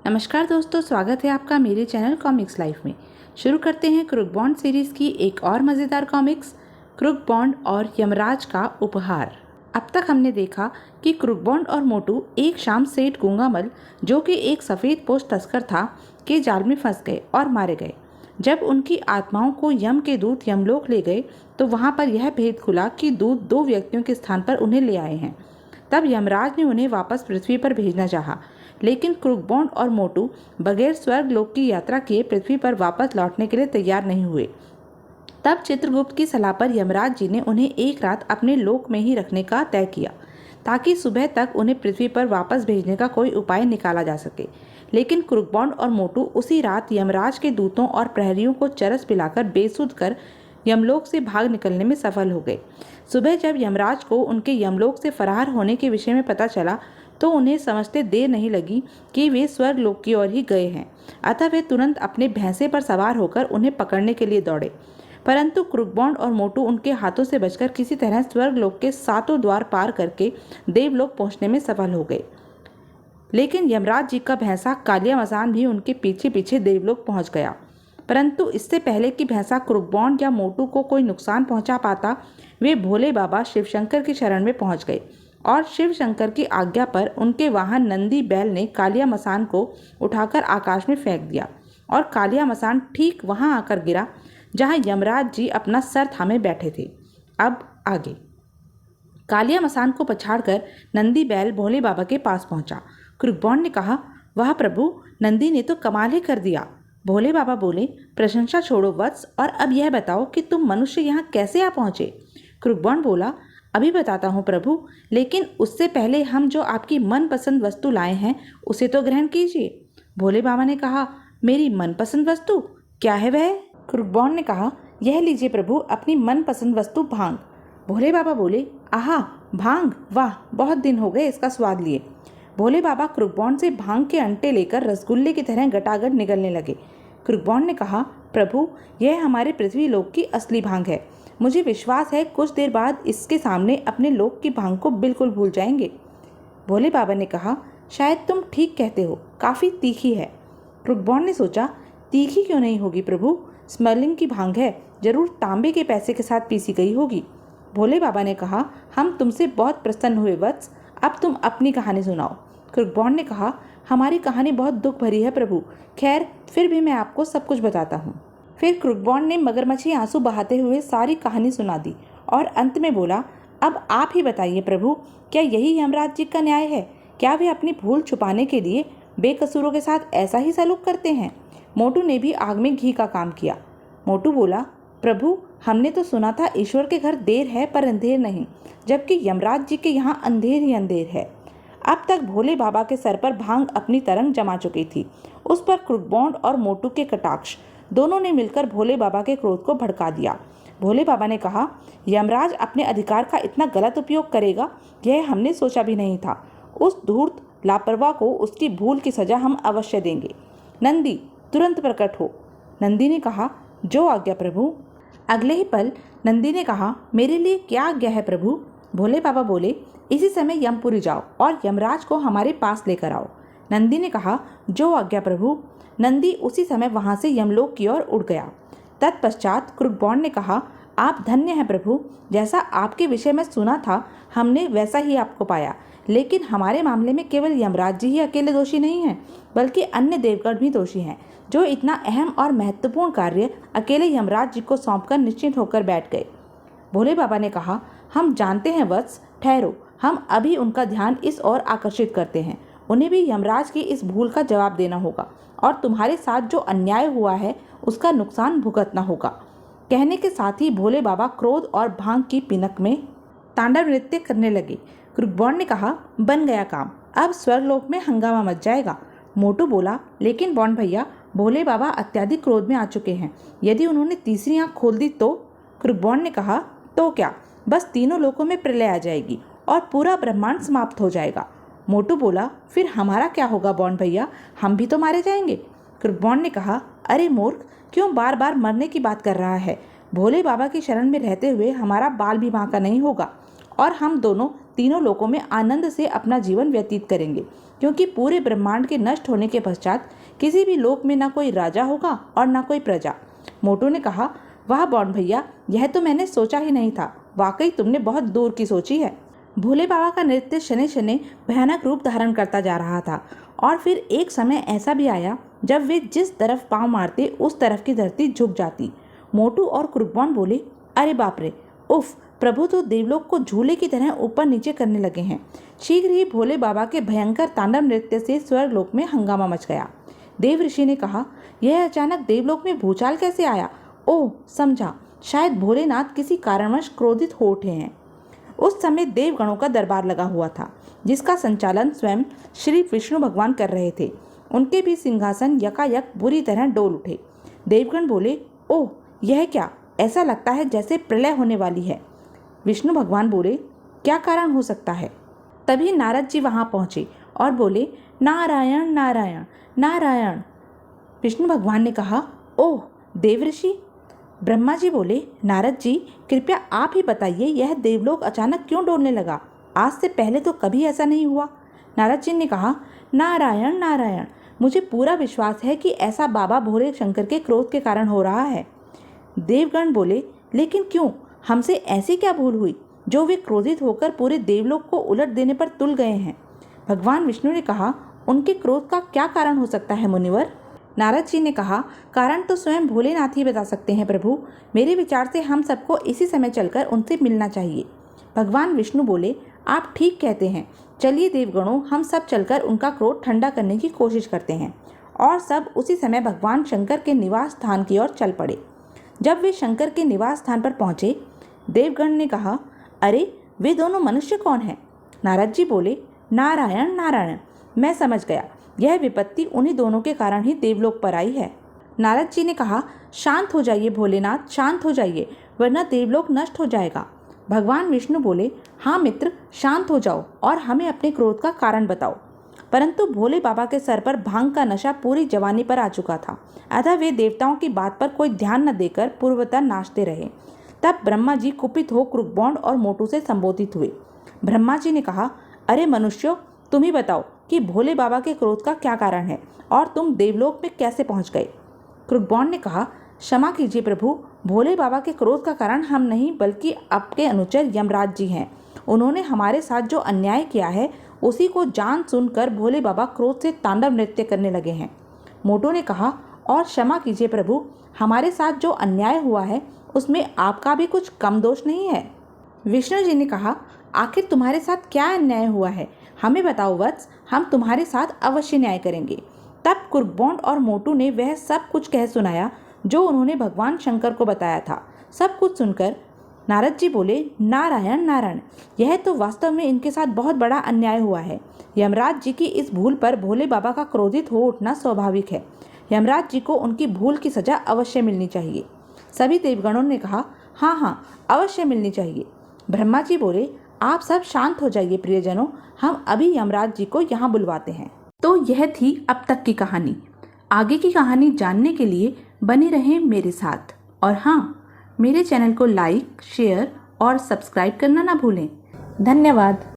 नमस्कार दोस्तों, स्वागत है आपका मेरे चैनल कॉमिक्स लाइफ में। शुरू करते हैं क्रूक बॉन्ड सीरीज़ की एक और मज़ेदार कॉमिक्स, क्रूक बॉन्ड और यमराज का उपहार। अब तक हमने देखा कि क्रूक बॉन्ड और मोटू एक शाम सेठ गूंगामल, जो कि एक सफ़ेद पोश तस्कर था, के जाल में फंस गए और मारे गए। जब उनकी आत्माओं को यम के दूत यमलोक ले गए तो वहाँ पर यह भेद खुला कि दूत दो व्यक्तियों के स्थान पर उन्हें ले आए हैं। तब यमराज ने उन्हें वापस पृथ्वी पर भेजना चाहा, लेकिन क्रूक बॉन्ड और मोटू बगैर स्वर्ग लोक की यात्रा किए पृथ्वी पर वापस लौटने के लिए तैयार नहीं हुए। तब चित्रगुप्त की सलाह पर यमराज जी ने उन्हें एक रात अपने लोक में ही रखने का तय किया, ताकि सुबह तक उन्हें पृथ्वी पर वापस भेजने का कोई उपाय निकाला जा सके। लेकिन क्रूक बॉन्ड और मोटू उसी रात यमराज के दूतों और प्रहरियों को चरस पिलाकर बेसुध कर यमलोक से भाग निकलने में सफल हो गए। सुबह जब यमराज को उनके यमलोक से फरार होने के विषय में पता चला तो उन्हें समझते देर नहीं लगी कि वे स्वर्ग लोक की ओर ही गए हैं। अतः वे तुरंत अपने भैंसे पर सवार होकर उन्हें पकड़ने के लिए दौड़े, परंतु क्रूक बॉन्ड और मोटू उनके हाथों से बचकर किसी तरह स्वर्ग लोक के सातों द्वार पार करके देवलोक पहुंचने में सफल हो गए। लेकिन यमराज जी का भैंसा कालिया मसान भी उनके पीछे पीछे देवलोक पहुंच गया। परंतु इससे पहले कि भैंसा क्रूक बॉन्ड या मोटू को कोई नुकसान पहुंचा पाता, वे भोले बाबा शिवशंकर की शरण में पहुंच गए और शिव शंकर की आज्ञा पर उनके वाहन नंदी बैल ने कालिया मसान को उठाकर आकाश में फेंक दिया और कालिया मसान ठीक वहां आकर गिरा जहां यमराज जी अपना सर थामे बैठे थे। अब आगे। कालिया मसान को पछाड़कर नंदी बैल भोले बाबा के पास पहुंचा। क्रूक बॉन्ड ने कहा, वाह प्रभु, नंदी ने तो कमाल ही कर दिया। भोले बाबा बोले, प्रशंसा छोड़ो वत्स, और अब यह बताओ कि तुम मनुष्य यहाँ कैसे आ पहुँचे। क्रूक बॉन्ड बोला, अभी बताता हूँ प्रभु, लेकिन उससे पहले हम जो आपकी मनपसंद वस्तु लाए हैं उसे तो ग्रहण कीजिए। भोले बाबा ने कहा, मेरी मनपसंद वस्तु क्या है वह? क्रूक बॉन्ड ने कहा, यह लीजिए प्रभु, अपनी मनपसंद वस्तु भांग। भोले बाबा बोले, आहा, भांग, वाह, बहुत दिन हो गए इसका स्वाद लिए। भोले बाबा क्रूक बॉन्ड से भांग के अंटे लेकर रसगुल्ले की तरह गटागट निगलने लगे। क्रूक बॉन्ड ने कहा, प्रभु, यह हमारे पृथ्वी लोक की असली भांग है। मुझे विश्वास है कुछ देर बाद इसके सामने अपने लोक की भांग को बिल्कुल भूल जाएंगे। भोले बाबा ने कहा, शायद तुम ठीक कहते हो, काफ़ी तीखी है। क्रूक बॉन्ड ने सोचा, तीखी क्यों नहीं होगी प्रभु, स्मगलिंग की भांग है, जरूर तांबे के पैसे के साथ पीसी गई होगी। भोले बाबा ने कहा, हम तुमसे बहुत प्रसन्न हुए वत्स, अब तुम अपनी कहानी सुनाओ। क्रूक बॉन्ड ने कहा, हमारी कहानी बहुत दुख भरी है प्रभु, खैर फिर भी मैं आपको सब कुछ बताता हूँ। फिर क्रूक बॉन्ड ने मगरमच्छी आंसू बहाते हुए सारी कहानी सुना दी और अंत में बोला, अब आप ही बताइए प्रभु, क्या यही यमराज जी का न्याय है? क्या वे अपनी भूल छुपाने के लिए बेकसूरों के साथ ऐसा ही सलूक करते हैं? मोटू ने भी आग में घी का काम किया। मोटू बोला, प्रभु, हमने तो सुना था ईश्वर के घर देर है पर अंधेर नहीं, जबकि यमराज जी के यहाँ अंधेर ही अंधेर है। अब तक भोले बाबा के सर पर भांग अपनी तरंग जमा चुकी थी। उस पर क्रूक बॉन्ड और मोटू के कटाक्ष दोनों ने मिलकर भोले बाबा के क्रोध को भड़का दिया। भोले बाबा ने कहा, यमराज अपने अधिकार का इतना गलत उपयोग करेगा, यह हमने सोचा भी नहीं था। उस धूर्त लापरवाह को उसकी भूल की सजा हम अवश्य देंगे। नंदी, तुरंत प्रकट हो। नंदी ने कहा, जो आज्ञा प्रभु। अगले ही पल नंदी ने कहा, मेरे लिए क्या आज्ञा है प्रभु? भोले बाबा बोले, इसी समय यमपुरी जाओ और यमराज को हमारे पास लेकर आओ। नंदी ने कहा, जो आज्ञा प्रभु। नंदी उसी समय वहां से यमलोक की ओर उड़ गया। तत्पश्चात क्रूक बॉन्ड ने कहा, आप धन्य हैं प्रभु, जैसा आपके विषय में सुना था हमने वैसा ही आपको पाया। लेकिन हमारे मामले में केवल यमराज जी ही अकेले दोषी नहीं हैं, बल्कि अन्य देवगण भी दोषी हैं, जो इतना अहम और महत्वपूर्ण कार्य अकेले यमराज जी को सौंपकर निश्चिंत होकर बैठ गए। भोले बाबा ने कहा, हम जानते हैं वत्स, ठहरो, हम अभी उनका ध्यान इस ओर आकर्षित करते हैं। उन्हें भी यमराज की इस भूल का जवाब देना होगा और तुम्हारे साथ जो अन्याय हुआ है उसका नुकसान भुगतना होगा। कहने के साथ ही भोले बाबा क्रोध और भांग की पिनक में तांडव नृत्य करने लगे। क्रूक बॉन्ड ने कहा, बन गया काम, अब स्वर्गलोक में हंगामा मच जाएगा। मोटू बोला, लेकिन बॉन्ड भैया, भोले बाबा अत्यधिक क्रोध में आ चुके हैं, यदि उन्होंने तीसरी आंख खोल दी तो? क्रूक बॉन्ड ने कहा, तो क्या, बस तीनों लोकों में प्रलय आ जाएगी और पूरा ब्रह्मांड समाप्त हो जाएगा। मोटू बोला, फिर हमारा क्या होगा बॉन्ड भैया, हम भी तो मारे जाएंगे। क्रूक बॉन्ड ने कहा, अरे मूर्ख, क्यों बार बार मरने की बात कर रहा है? भोले बाबा की शरण में रहते हुए हमारा बाल भी बांका नहीं होगा और हम दोनों तीनों लोकों में आनंद से अपना जीवन व्यतीत करेंगे। क्योंकि पूरे ब्रह्मांड के नष्ट होने के पश्चात किसी भी लोक में ना कोई राजा होगा और ना कोई प्रजा। मोटू ने कहा, वाह बॉन्ड भैया, यह तो मैंने सोचा ही नहीं था। वाकई तुमने बहुत दूर की सोची है। भोले बाबा का नृत्य शनै शनै भयानक रूप धारण करता जा रहा था और फिर एक समय ऐसा भी आया जब वे जिस तरफ पांव मारते उस तरफ की धरती झुक जाती। मोटू और क्रुकबॉन्ड बोले, अरे बाप रे, उफ, प्रभु तो देवलोक को झूले की तरह ऊपर नीचे करने लगे हैं। शीघ्र ही भोले बाबा के भयंकर तांडव नृत्य से स्वर्गलोक में हंगामा मच गया। देव ऋषि ने कहा, यह अचानक देवलोक में भूचाल कैसे आया? ओह, समझा, शायद भोलेनाथ किसी कारणवश क्रोधित हो उठे हैं। उस समय देवगणों का दरबार लगा हुआ था, जिसका संचालन स्वयं श्री विष्णु भगवान कर रहे थे। उनके भी सिंहासन यकायक बुरी तरह डोल उठे। देवगण बोले, ओह, यह क्या? ऐसा लगता है जैसे प्रलय होने वाली है। विष्णु भगवान बोले, क्या कारण हो सकता है? तभी नारद जी वहां पहुंचे और बोले, नारायण नारायण नारायण। विष्णु भगवान ने कहा, ओह देवऋषि। ब्रह्मा जी बोले, नारद जी, कृपया आप ही बताइए, यह देवलोक अचानक क्यों डोलने लगा? आज से पहले तो कभी ऐसा नहीं हुआ। नारद जी ने कहा, नारायण नारायण, मुझे पूरा विश्वास है कि ऐसा बाबा भोले शंकर के क्रोध के कारण हो रहा है। देवगण बोले, लेकिन क्यों? हमसे ऐसी क्या भूल हुई जो वे क्रोधित होकर पूरे देवलोक को उलट देने पर तुल गए हैं? भगवान विष्णु ने कहा, उनके क्रोध का क्या कारण हो सकता है मुनिवर? नारद जी ने कहा, कारण तो स्वयं भोलेनाथ ही बता सकते हैं प्रभु। मेरे विचार से हम सबको इसी समय चलकर उनसे मिलना चाहिए। भगवान विष्णु बोले, आप ठीक कहते हैं। चलिए देवगणों, हम सब चलकर उनका क्रोध ठंडा करने की कोशिश करते हैं। और सब उसी समय भगवान शंकर के निवास स्थान की ओर चल पड़े। जब वे शंकर के निवास स्थान पर पहुंचे, देवगण ने कहा, अरे वे दोनों मनुष्य कौन हैं? नारद जी बोले, नारायण नारायण, मैं समझ गया, यह विपत्ति उन्हीं दोनों के कारण ही देवलोक पर आई है। नारद जी ने कहा, शांत हो जाइए भोलेनाथ, शांत हो जाइए, वरना देवलोक नष्ट हो जाएगा। भगवान विष्णु बोले, हाँ मित्र, शांत हो जाओ और हमें अपने क्रोध का कारण बताओ। परंतु भोले बाबा के सर पर भांग का नशा पूरी जवानी पर आ चुका था, अतः वे देवताओं की बात पर कोई ध्यान न देकर पूर्ववत नाचते रहे। तब ब्रह्मा जी कुपित हो क्रुकबॉन्ड और मोटू से संबोधित हुए। ब्रह्मा जी ने कहा, अरे मनुष्यों, तुम ही बताओ कि भोले बाबा के क्रोध का क्या कारण है और तुम देवलोक में कैसे पहुंच गए? क्रुकबॉन्ड ने कहा, क्षमा कीजिए प्रभु, भोले बाबा के क्रोध का कारण हम नहीं बल्कि आपके अनुचर यमराज जी हैं। उन्होंने हमारे साथ जो अन्याय किया है उसी को जान सुनकर भोले बाबा क्रोध से तांडव नृत्य करने लगे हैं। मोटू ने कहा, और क्षमा कीजिए प्रभु, हमारे साथ जो अन्याय हुआ है उसमें आपका भी कुछ कम दोष नहीं है। विष्णु जी ने कहा, आखिर तुम्हारे साथ क्या अन्याय हुआ है? हमें बताओ वत्स, हम तुम्हारे साथ अवश्य न्याय करेंगे। तब क्रुकबॉन्ड और मोटू ने वह सब कुछ कह सुनाया जो उन्होंने भगवान शंकर को बताया था। सब कुछ सुनकर नारद जी बोले, नारायण नारायण, यह तो वास्तव में इनके साथ बहुत बड़ा अन्याय हुआ है। यमराज जी की इस भूल पर भोले बाबा का क्रोधित हो उठना स्वाभाविक है। यमराज जी को उनकी भूल की सजा अवश्य मिलनी चाहिए। सभी देवगणों ने कहा, हाँ हाँ, अवश्य मिलनी चाहिए। ब्रह्मा जी बोले, आप सब शांत हो जाइए प्रियजनों, हम अभी यमराज जी को यहाँ बुलवाते हैं। तो यह थी अब तक की कहानी। आगे की कहानी जानने के लिए बने रहें मेरे साथ। और हाँ, मेरे चैनल को लाइक, शेयर और सब्सक्राइब करना ना भूलें। धन्यवाद।